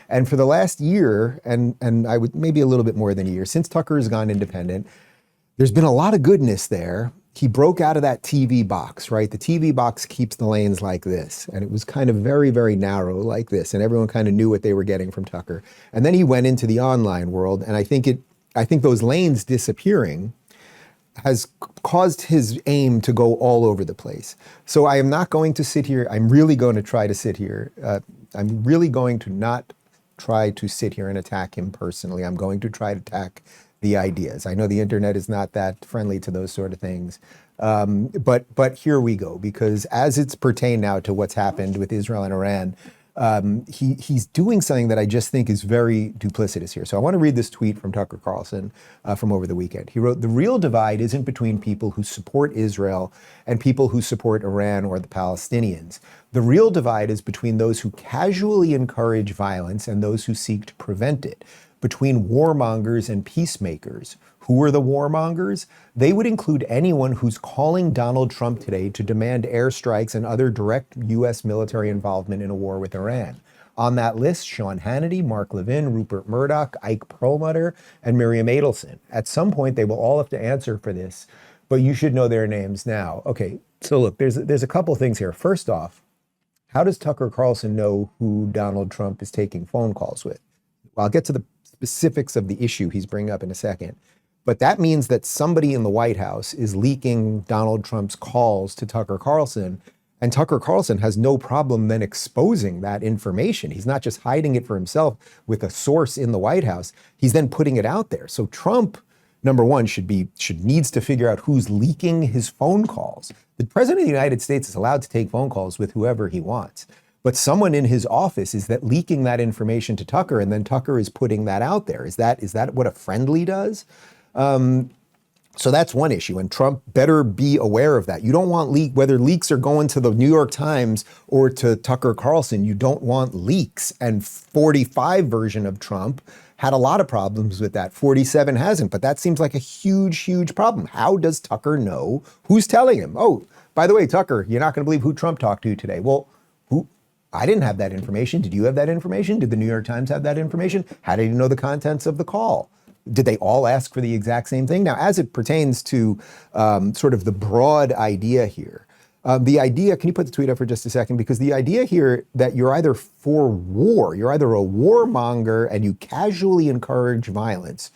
And for the last year, and I would maybe a little bit more than a year, since Tucker has gone independent, there's been a lot of goodness there. He broke out of that TV box, right? The TV box keeps the lanes like this. And it was kind of very, very narrow like this. And everyone kind of knew what they were getting from Tucker. And then he went into the online world. And I think those lanes disappearing has caused his aim to go all over the place. So I am not going to sit here. I'm really going to try to sit here. I'm really going to not try to sit here and attack him personally. I'm going to try to attack the ideas. I know the internet is not that friendly to those sort of things. But here we go, because as it's pertained now to what's happened with Israel and Iran, he's doing something that I just think is very duplicitous here. So I want to read this tweet from Tucker Carlson from over the weekend. He wrote, "The real divide isn't between people who support Israel and people who support Iran or the Palestinians. The real divide is between those who casually encourage violence and those who seek to prevent it, between warmongers and peacemakers. Who are the warmongers? They would include anyone who's calling Donald Trump today to demand airstrikes and other direct U.S. military involvement in a war with Iran. On that list, Sean Hannity, Mark Levin, Rupert Murdoch, Ike Perlmutter, and Miriam Adelson. At some point, they will all have to answer for this, but you should know their names now." Okay, so look, there's a couple things here. First off, how does Tucker Carlson know who Donald Trump is taking phone calls with? Well, I'll get to the specifics of the issue he's bringing up in a second. But that means that somebody in the White House is leaking Donald Trump's calls to Tucker Carlson, and Tucker Carlson has no problem then exposing that information. He's not just hiding it for himself with a source in the White House. He's then putting it out there. So Trump, number one, needs to figure out who's leaking his phone calls. The president of the United States is allowed to take phone calls with whoever he wants. But someone in his office is that leaking that information to Tucker, and then Tucker is putting that out there. Is that what a friendly does? So that's one issue, and Trump better be aware of that. You don't want whether leaks are going to the New York Times or to Tucker Carlson, you don't want leaks. And 45 version of Trump had a lot of problems with that. 47 hasn't, but that seems like a huge, huge problem. How does Tucker know who's telling him? Oh, by the way, Tucker, you're not going to believe who Trump talked to today. Well, I didn't have that information. Did you have that information? Did the New York Times have that information? How did you know the contents of the call? Did they all ask for the exact same thing? Now, as it pertains to sort of the broad idea here, the idea, can you put the tweet up for just a second? Because the idea here that you're either for war, you're either a warmonger and you casually encourage violence,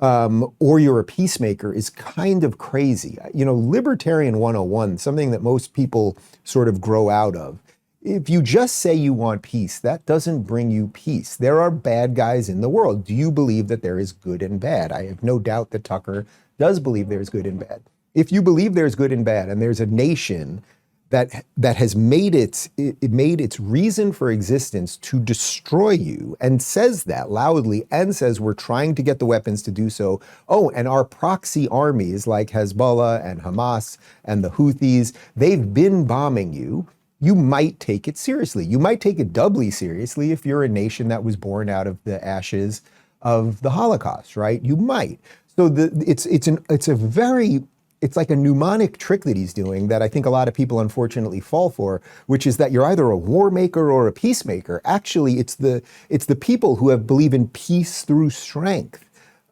or you're a peacemaker is kind of crazy. You know, Libertarian 101, something that most people sort of grow out of. If you just say you want peace, that doesn't bring you peace. There are bad guys in the world. Do you believe that there is good and bad? I have no doubt that Tucker does believe there's good and bad. If you believe there's good and bad, and there's a nation that has made its reason for existence to destroy you, and says that loudly, and says we're trying to get the weapons to do so. Oh, and our proxy armies like Hezbollah and Hamas and the Houthis, they've been bombing you. You might take it seriously. You might take it doubly seriously if you're a nation that was born out of the ashes of the Holocaust, right? You might. So it's like a mnemonic trick that he's doing that I think a lot of people unfortunately fall for, which is that you're either a war maker or a peacemaker. Actually, it's the people who believe in peace through strength.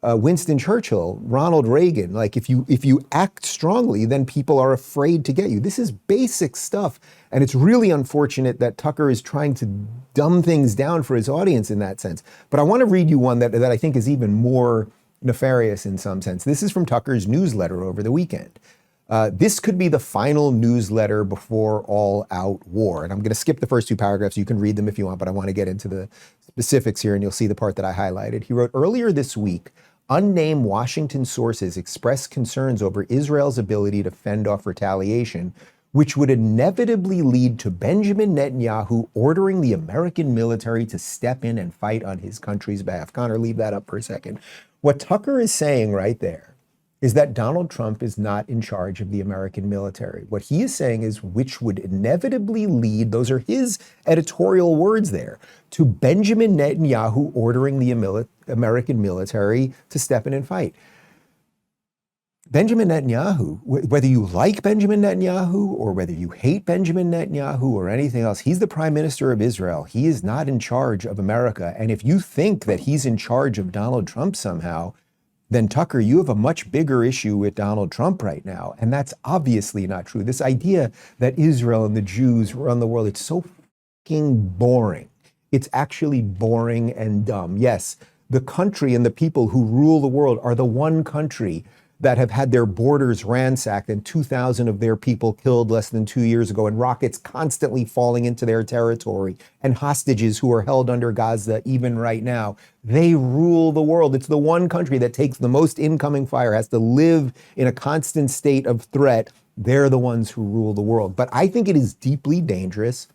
Winston Churchill, Ronald Reagan, like if you act strongly, then people are afraid to get you. This is basic stuff. And it's really unfortunate that Tucker is trying to dumb things down for his audience in that sense. But I want to read you one that I think is even more nefarious in some sense. This is from Tucker's newsletter over the weekend. This could be the final newsletter before all-out war. And I'm going to skip the first two paragraphs. You can read them if you want, but I want to get into the specifics here, and you'll see the part that I highlighted. He wrote, "Earlier this week, unnamed Washington sources expressed concerns over Israel's ability to fend off retaliation, which would inevitably lead to Benjamin Netanyahu ordering the American military to step in and fight on his country's behalf." Connor, leave that up for a second. What Tucker is saying right there is that Donald Trump is not in charge of the American military. What he is saying is, which would inevitably lead, those are his editorial words there, to Benjamin Netanyahu ordering the American military to step in and fight. Benjamin Netanyahu, whether you like Benjamin Netanyahu or whether you hate Benjamin Netanyahu or anything else, he's the prime minister of Israel. He is not in charge of America. And if you think that he's in charge of Donald Trump somehow, then Tucker, you have a much bigger issue with Donald Trump right now. And that's obviously not true. This idea that Israel and the Jews run the world, it's so fucking boring. It's actually boring and dumb. Yes, the country and the people who rule the world are the one country that have had their borders ransacked and 2,000 of their people killed less than 2 years ago, and rockets constantly falling into their territory, and hostages who are held under Gaza even right now. They rule the world. It's the one country that takes the most incoming fire, has to live in a constant state of threat. They're the ones who rule the world. But I think it is deeply dangerous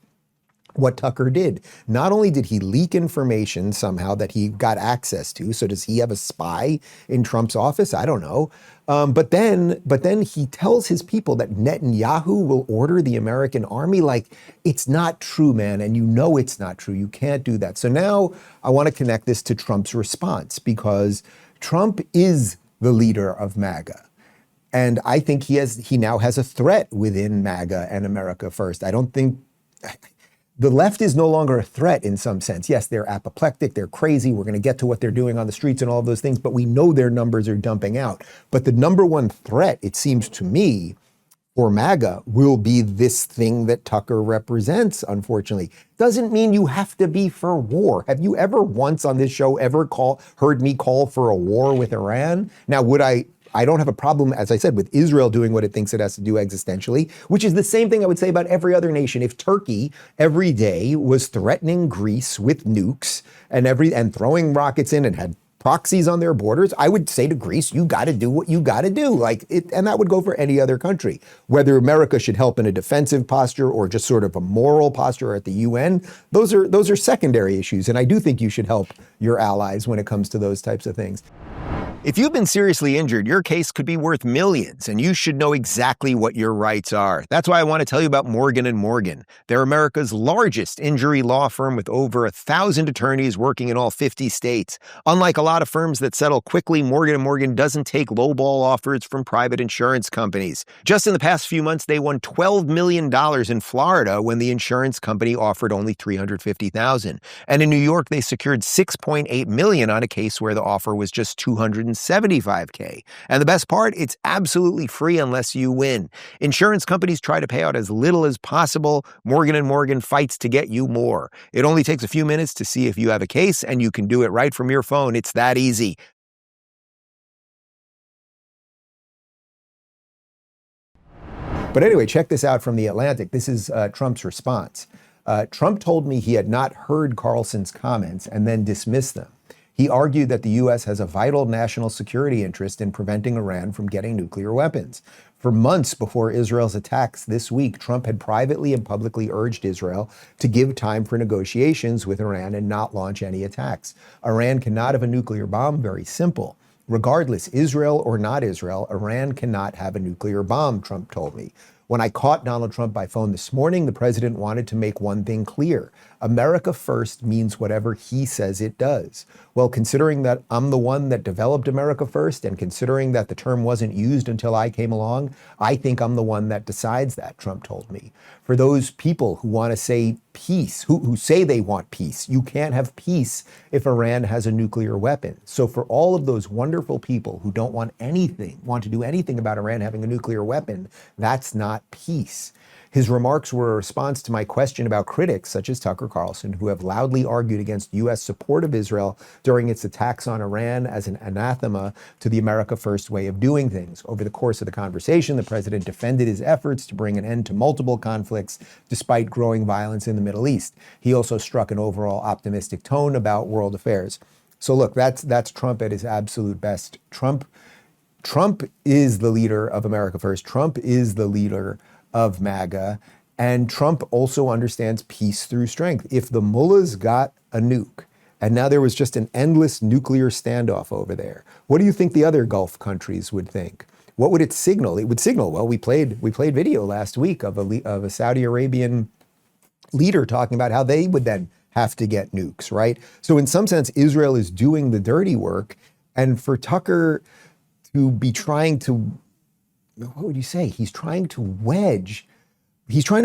what Tucker did. Not only did he leak information somehow that he got access to, so does he have a spy in Trump's office? I don't know. But then he tells his people that Netanyahu will order the American army. Like, it's not true, man. And you know it's not true. You can't do that. So now I want to connect this to Trump's response, because Trump is the leader of MAGA. And I think he now has a threat within MAGA and America First. I don't think the left is no longer a threat in some sense. Yes, they're apoplectic, they're crazy, we're going to get to what they're doing on the streets and all of those things, but we know their numbers are dumping out. But the number one threat, it seems to me, for MAGA will be this thing that Tucker represents, unfortunately. Doesn't mean you have to be for war. Have you ever once on this show heard me call for a war with Iran? Now, I don't have a problem, as I said, with Israel doing what it thinks it has to do existentially, which is the same thing I would say about every other nation. If Turkey every day was threatening Greece with nukes and throwing rockets in and had proxies on their borders, I would say to Greece, you got to do what you got to do. And that would go for any other country. Whether America should help in a defensive posture or just sort of a moral posture at the UN, those are secondary issues. And I do think you should help your allies when it comes to those types of things. If you've been seriously injured, your case could be worth millions, and you should know exactly what your rights are. That's why I want to tell you about Morgan & Morgan. They're America's largest injury law firm with over 1,000 attorneys working in all 50 states. Unlike a lot of firms that settle quickly, Morgan & Morgan doesn't take lowball offers from private insurance companies. Just in the past few months, they won $12 million in Florida when the insurance company offered only $350,000. And in New York, they secured $6.8 million on a case where the offer was just $275K. And the best part, it's absolutely free unless you win. Insurance companies try to pay out as little as possible. Morgan & Morgan fights to get you more. It only takes a few minutes to see if you have a case, and you can do it right from your phone. It's that easy. But anyway, check this out from The Atlantic. This is Trump's response. Trump told me he had not heard Carlson's comments and then dismissed them. He argued that the U.S. has a vital national security interest in preventing Iran from getting nuclear weapons. For months before Israel's attacks this week, Trump had privately and publicly urged Israel to give time for negotiations with Iran and not launch any attacks. Iran cannot have a nuclear bomb. Very simple. Regardless, Israel or not Israel, Iran cannot have a nuclear bomb, Trump told me. When I caught Donald Trump by phone this morning, the president wanted to make one thing clear. America First means whatever he says it does. Well, considering that I'm the one that developed America First, and considering that the term wasn't used until I came along, I think I'm the one that decides that, Trump told me. For those people who want to say peace, who say they want peace, you can't have peace if Iran has a nuclear weapon. So for all of those wonderful people who don't want to do anything about Iran having a nuclear weapon, that's not peace. His remarks were a response to my question about critics such as Tucker Carlson, who have loudly argued against U.S. support of Israel during its attacks on Iran as an anathema to the America First way of doing things. Over the course of the conversation, the president defended his efforts to bring an end to multiple conflicts despite growing violence in the Middle East. He also struck an overall optimistic tone about world affairs. So look, that's Trump at his absolute best. Trump is the leader of America First. Trump is the leader of MAGA, and Trump also understands peace through strength. If the mullahs got a nuke, and now there was just an endless nuclear standoff over there, what do you think the other Gulf countries would think? What would it signal? It would signal, well, we played video last week of a Saudi Arabian leader talking about how they would then have to get nukes, right? So in some sense, Israel is doing the dirty work, and for Tucker to be trying to what would you say? He's trying to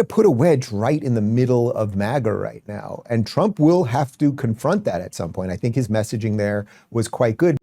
put a wedge right in the middle of MAGA right now. And Trump will have to confront that at some point. I think his messaging there was quite good.